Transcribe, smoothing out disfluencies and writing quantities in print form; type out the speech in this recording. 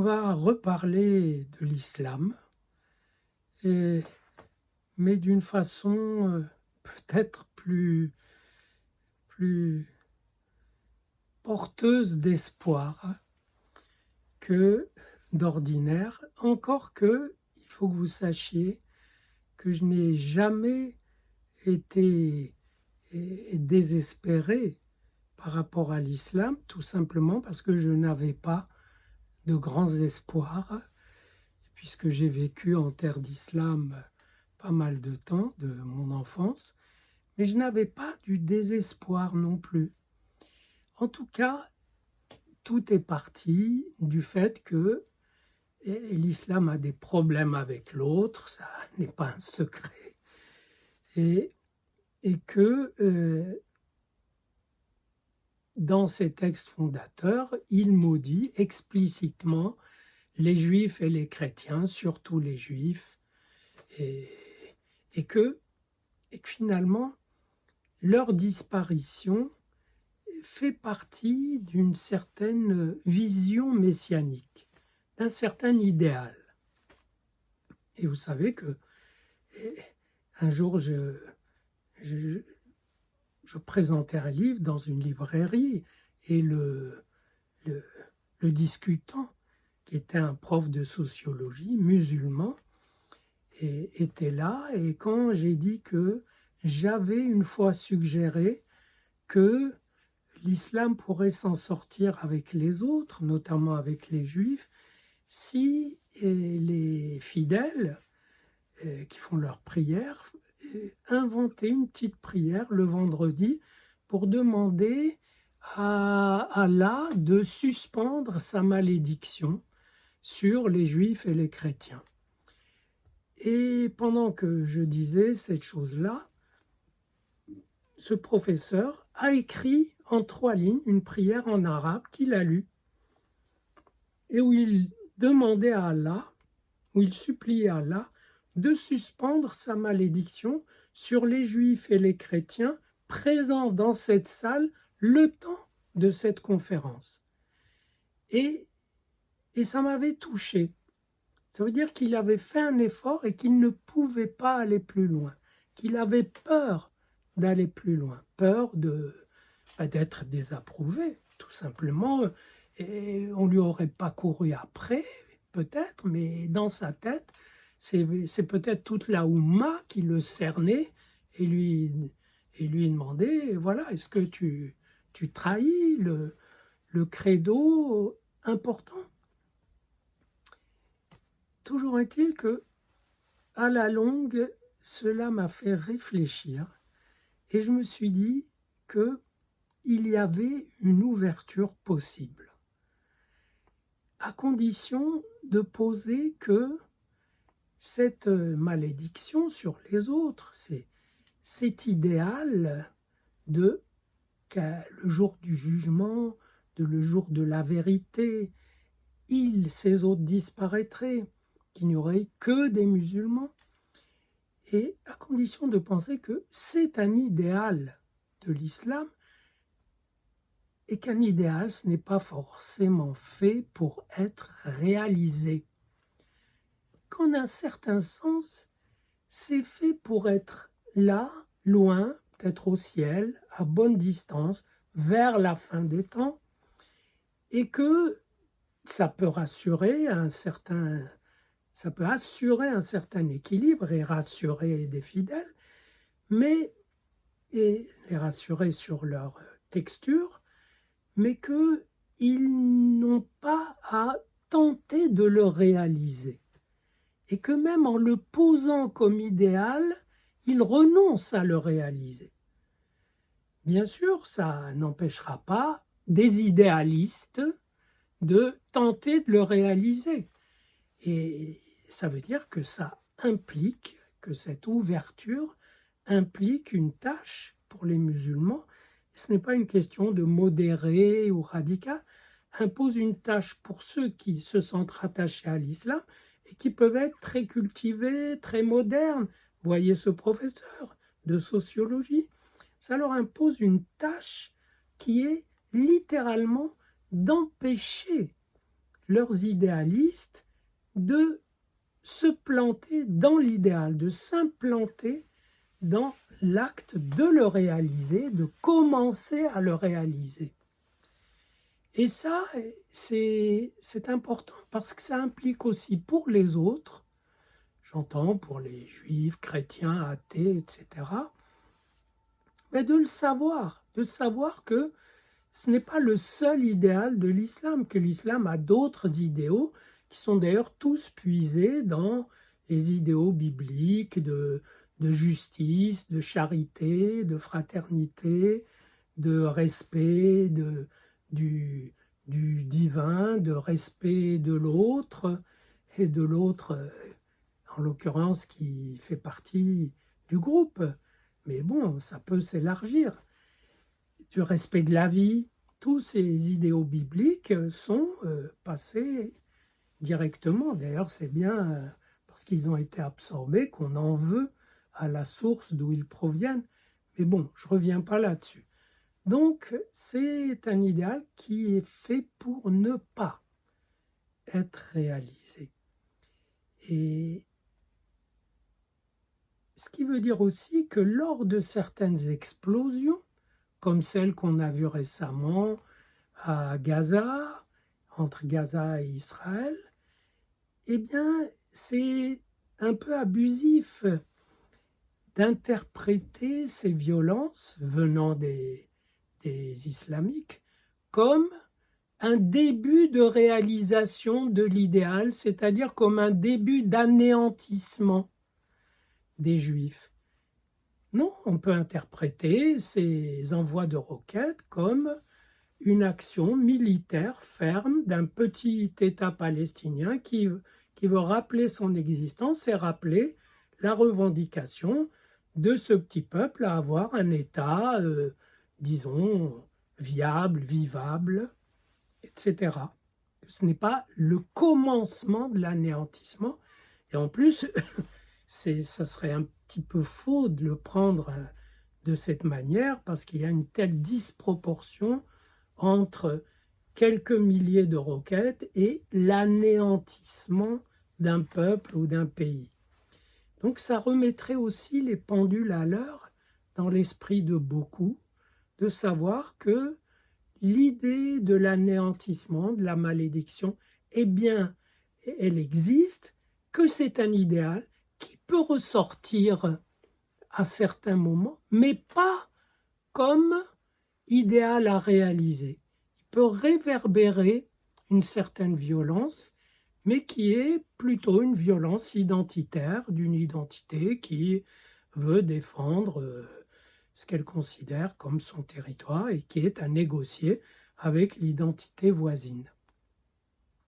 va reparler de l'islam, mais d'une façon peut-être plus porteuse d'espoir que d'ordinaire, encore que, il faut que vous sachiez que je n'ai jamais été désespéré par rapport à l'islam, tout simplement parce que je n'avais pas de grands espoirs, puisque j'ai vécu en terre d'islam pas mal de temps de mon enfance, mais je n'avais pas du désespoir non plus. En tout cas, tout est parti du fait que l'islam a des problèmes avec l'autre, ça n'est pas un secret, et que dans ses textes fondateurs, il maudit explicitement les juifs et les chrétiens, surtout les juifs, et que finalement, leur disparition fait partie d'une certaine vision messianique, d'un certain idéal. Et vous savez que un jour, je présentais un livre dans une librairie et le discutant, qui était un prof de sociologie musulman, était là. Et quand j'ai dit que j'avais une fois suggéré que l'islam pourrait s'en sortir avec les autres, notamment avec les juifs, si les fidèles qui font leur prière inventaient une petite prière le vendredi pour demander à Allah de suspendre sa malédiction sur les juifs et les chrétiens. Et pendant que je disais cette chose-là, ce professeur a écrit en 3 lignes une prière en arabe qu'il a lue et où il demandait à Allah, où il suppliait à Allah de suspendre sa malédiction sur les juifs et les chrétiens présents dans cette salle le temps de cette conférence. Et ça m'avait touché. Ça veut dire qu'il avait fait un effort et qu'il ne pouvait pas aller plus loin, qu'il avait peur d'aller plus loin, peur d'être désapprouvé, tout simplement. Et on ne lui aurait pas couru après, peut-être, mais dans sa tête, c'est peut-être toute la Oumma qui le cernait et lui demandait, voilà, est-ce que tu trahis le credo important? Toujours est-il que, à la longue, cela m'a fait réfléchir et je me suis dit qu'il y avait une ouverture possible, à condition de poser que cette malédiction sur les autres, cet idéal le jour du jugement, le jour de la vérité, ces autres disparaîtraient, qu'il n'y aurait que des musulmans, et à condition de penser que c'est un idéal de l'islam, et qu'un idéal, ce n'est pas forcément fait pour être réalisé. Qu'en un certain sens, c'est fait pour être là, loin, peut-être au ciel, à bonne distance, vers la fin des temps, et que ça peut assurer un certain équilibre et rassurer des fidèles, et les rassurer sur leur texture, mais qu'ils n'ont pas à tenter de le réaliser. Et que même en le posant comme idéal, ils renoncent à le réaliser. Bien sûr, ça n'empêchera pas des idéalistes de tenter de le réaliser. Et ça veut dire que ça implique, que cette ouverture implique une tâche pour les musulmans. Ce n'est pas une question de modéré ou radical, impose une tâche pour ceux qui se sentent rattachés à l'islam et qui peuvent être très cultivés, très modernes. Voyez ce professeur de sociologie. Ça leur impose une tâche qui est littéralement d'empêcher leurs idéalistes de se planter dans l'idéal, de s'implanter dans l'acte de le réaliser, de commencer à le réaliser. Et ça, c'est important parce que ça implique aussi pour les autres, j'entends pour les juifs, chrétiens, athées, etc., mais de le savoir, de savoir que ce n'est pas le seul idéal de l'islam, que l'islam a d'autres idéaux qui sont d'ailleurs tous puisés dans les idéaux bibliques de justice, de charité, de fraternité, de respect du divin, de respect de l'autre, et de l'autre, en l'occurrence, qui fait partie du groupe. Mais bon, ça peut s'élargir. Du respect de la vie, tous ces idéaux bibliques sont passés directement. D'ailleurs, c'est bien parce qu'ils ont été absorbés qu'on en veut à la source d'où ils proviennent. Mais bon, je ne reviens pas là-dessus. Donc, c'est un idéal qui est fait pour ne pas être réalisé. Et ce qui veut dire aussi que lors de certaines explosions, comme celle qu'on a vue récemment à Gaza, entre Gaza et Israël, eh bien, c'est un peu abusif d'interpréter ces violences venant des islamiques comme un début de réalisation de l'idéal, c'est-à-dire comme un début d'anéantissement des Juifs. Non, on peut interpréter ces envois de roquettes comme une action militaire ferme d'un petit État palestinien qui veut rappeler son existence et rappeler la revendication de ce petit peuple à avoir un État, disons, viable, vivable, etc. Ce n'est pas le commencement de l'anéantissement. Et en plus, ça serait un petit peu faux de le prendre de cette manière parce qu'il y a une telle disproportion entre quelques milliers de roquettes et l'anéantissement d'un peuple ou d'un pays. Donc ça remettrait aussi les pendules à l'heure dans l'esprit de beaucoup, de savoir que l'idée de l'anéantissement, de la malédiction, eh bien, elle existe, que c'est un idéal qui peut ressortir à certains moments, mais pas comme idéal à réaliser. Il peut réverbérer une certaine violence, mais qui est plutôt une violence identitaire, d'une identité qui veut défendre ce qu'elle considère comme son territoire et qui est à négocier avec l'identité voisine.